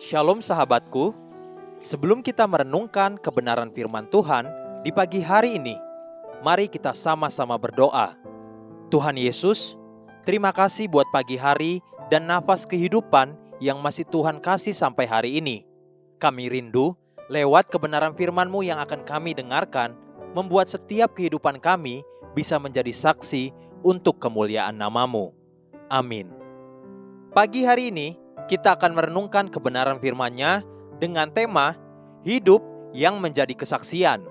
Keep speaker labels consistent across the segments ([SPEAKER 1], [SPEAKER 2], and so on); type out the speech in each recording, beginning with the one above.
[SPEAKER 1] Shalom sahabatku, sebelum kita merenungkan kebenaran firman Tuhan di pagi hari ini, mari kita sama-sama berdoa. Tuhan Yesus, terima kasih buat pagi hari dan nafas kehidupan yang masih Tuhan kasih sampai hari ini. Kami rindu lewat kebenaran firman-Mu yang akan kami dengarkan, membuat setiap kehidupan kami bisa menjadi saksi untuk kemuliaan nama-Mu. Amin. Pagi hari ini, kita akan merenungkan kebenaran firman-Nya dengan tema hidup yang menjadi kesaksian.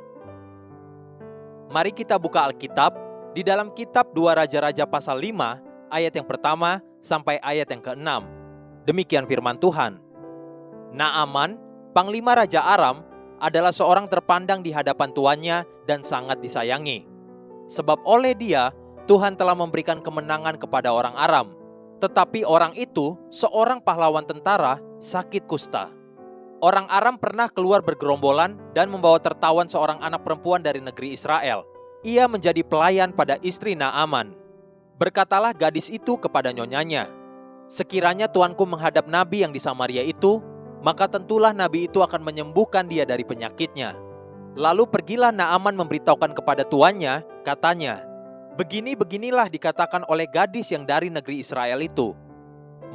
[SPEAKER 1] Mari kita buka Alkitab di dalam kitab 2 Raja-Raja pasal 5 ayat yang pertama sampai ayat yang ke-6. Demikian firman Tuhan. Naaman, panglima Raja Aram, adalah seorang terpandang di hadapan tuannya dan sangat disayangi. Sebab oleh dia, Tuhan telah memberikan kemenangan kepada orang Aram. Tetapi orang itu, seorang pahlawan tentara, sakit kusta. Orang Aram pernah keluar bergerombolan dan membawa tertawan seorang anak perempuan dari negeri Israel. Ia menjadi pelayan pada istri Naaman. Berkatalah gadis itu kepada nyonyanya, "Sekiranya tuanku menghadap nabi yang di Samaria itu, maka tentulah nabi itu akan menyembuhkan dia dari penyakitnya." Lalu pergilah Naaman memberitahukan kepada tuannya, katanya, "Begini-beginilah dikatakan oleh gadis yang dari negeri Israel itu."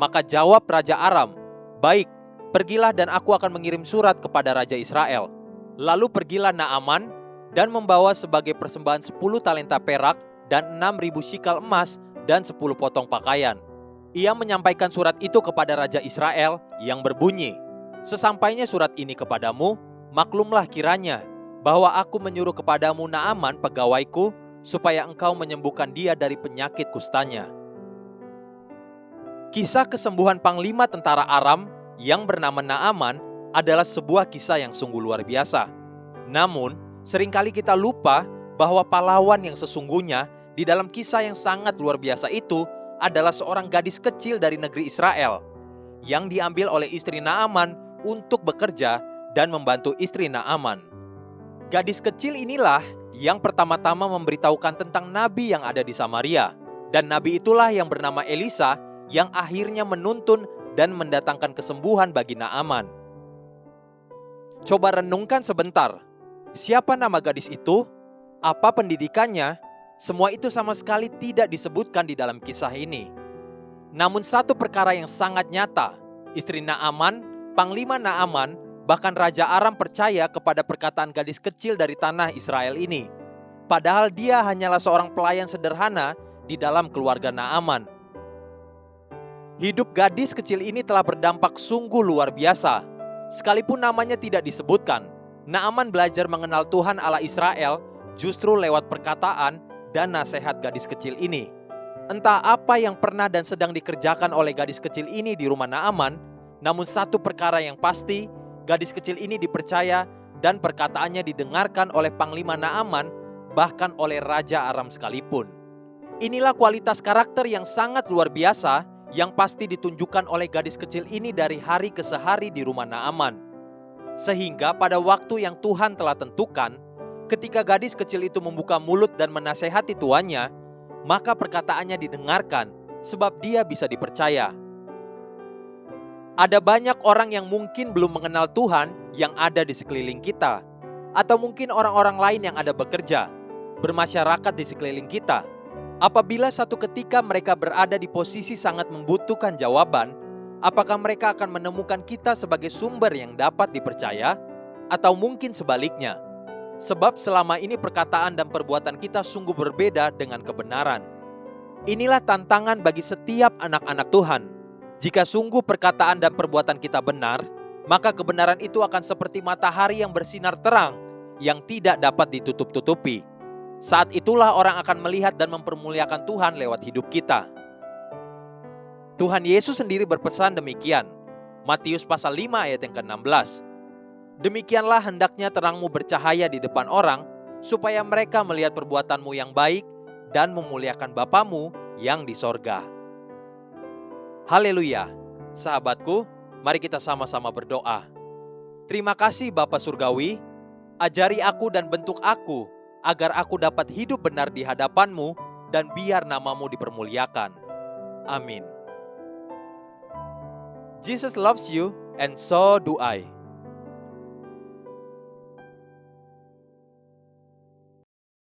[SPEAKER 1] Maka jawab Raja Aram, "Baik, pergilah dan aku akan mengirim surat kepada Raja Israel." Lalu pergilah Naaman dan membawa sebagai persembahan 10 talenta perak dan 6.000 shikal emas dan 10 potong pakaian. Ia menyampaikan surat itu kepada Raja Israel yang berbunyi, "Sesampainya surat ini kepadamu, maklumlah kiranya bahwa aku menyuruh kepadamu Naaman pegawaiku, supaya engkau menyembuhkan dia dari penyakit kustanya." Kisah kesembuhan panglima tentara Aram yang bernama Naaman adalah sebuah kisah yang sungguh luar biasa. Namun, seringkali kita lupa bahwa pahlawan yang sesungguhnya di dalam kisah yang sangat luar biasa itu adalah seorang gadis kecil dari negeri Israel yang diambil oleh istri Naaman untuk bekerja dan membantu istri Naaman. Gadis kecil inilah yang pertama-tama memberitahukan tentang nabi yang ada di Samaria. Dan nabi itulah yang bernama Elisa yang akhirnya menuntun dan mendatangkan kesembuhan bagi Naaman. Coba renungkan sebentar. Siapa nama gadis itu? Apa pendidikannya? Semua itu sama sekali tidak disebutkan di dalam kisah ini. Namun satu perkara yang sangat nyata, istri Naaman, panglima Naaman, bahkan Raja Aram percaya kepada perkataan gadis kecil dari tanah Israel ini. Padahal dia hanyalah seorang pelayan sederhana di dalam keluarga Naaman. Hidup gadis kecil ini telah berdampak sungguh luar biasa. Sekalipun namanya tidak disebutkan, Naaman belajar mengenal Tuhan Allah Israel justru lewat perkataan dan nasihat gadis kecil ini. Entah apa yang pernah dan sedang dikerjakan oleh gadis kecil ini di rumah Naaman, namun satu perkara yang pasti, gadis kecil ini dipercaya dan perkataannya didengarkan oleh panglima Naaman, bahkan oleh Raja Aram sekalipun. Inilah kualitas karakter yang sangat luar biasa yang pasti ditunjukkan oleh gadis kecil ini dari hari ke hari di rumah Naaman. Sehingga pada waktu yang Tuhan telah tentukan, ketika gadis kecil itu membuka mulut dan menasehati tuannya, maka perkataannya didengarkan sebab dia bisa dipercaya. Ada banyak orang yang mungkin belum mengenal Tuhan yang ada di sekeliling kita, atau mungkin orang-orang lain yang ada bekerja, bermasyarakat di sekeliling kita. Apabila satu ketika mereka berada di posisi sangat membutuhkan jawaban, apakah mereka akan menemukan kita sebagai sumber yang dapat dipercaya, atau mungkin sebaliknya? Sebab selama ini perkataan dan perbuatan kita sungguh berbeda dengan kebenaran. Inilah tantangan bagi setiap anak-anak Tuhan. Jika sungguh perkataan dan perbuatan kita benar, maka kebenaran itu akan seperti matahari yang bersinar terang, yang tidak dapat ditutup-tutupi. Saat itulah orang akan melihat dan mempermuliakan Tuhan lewat hidup kita. Tuhan Yesus sendiri berpesan demikian. Matius pasal 5 ayat yang ke-16. "Demikianlah hendaknya terangmu bercahaya di depan orang, supaya mereka melihat perbuatanmu yang baik dan memuliakan Bapamu yang di sorga." Haleluya. Sahabatku, mari kita sama-sama berdoa. Terima kasih Bapa Surgawi, ajari aku dan bentuk aku, agar aku dapat hidup benar di hadapan-Mu dan biar nama-Mu dipermuliakan. Amin. Jesus loves you and so do I.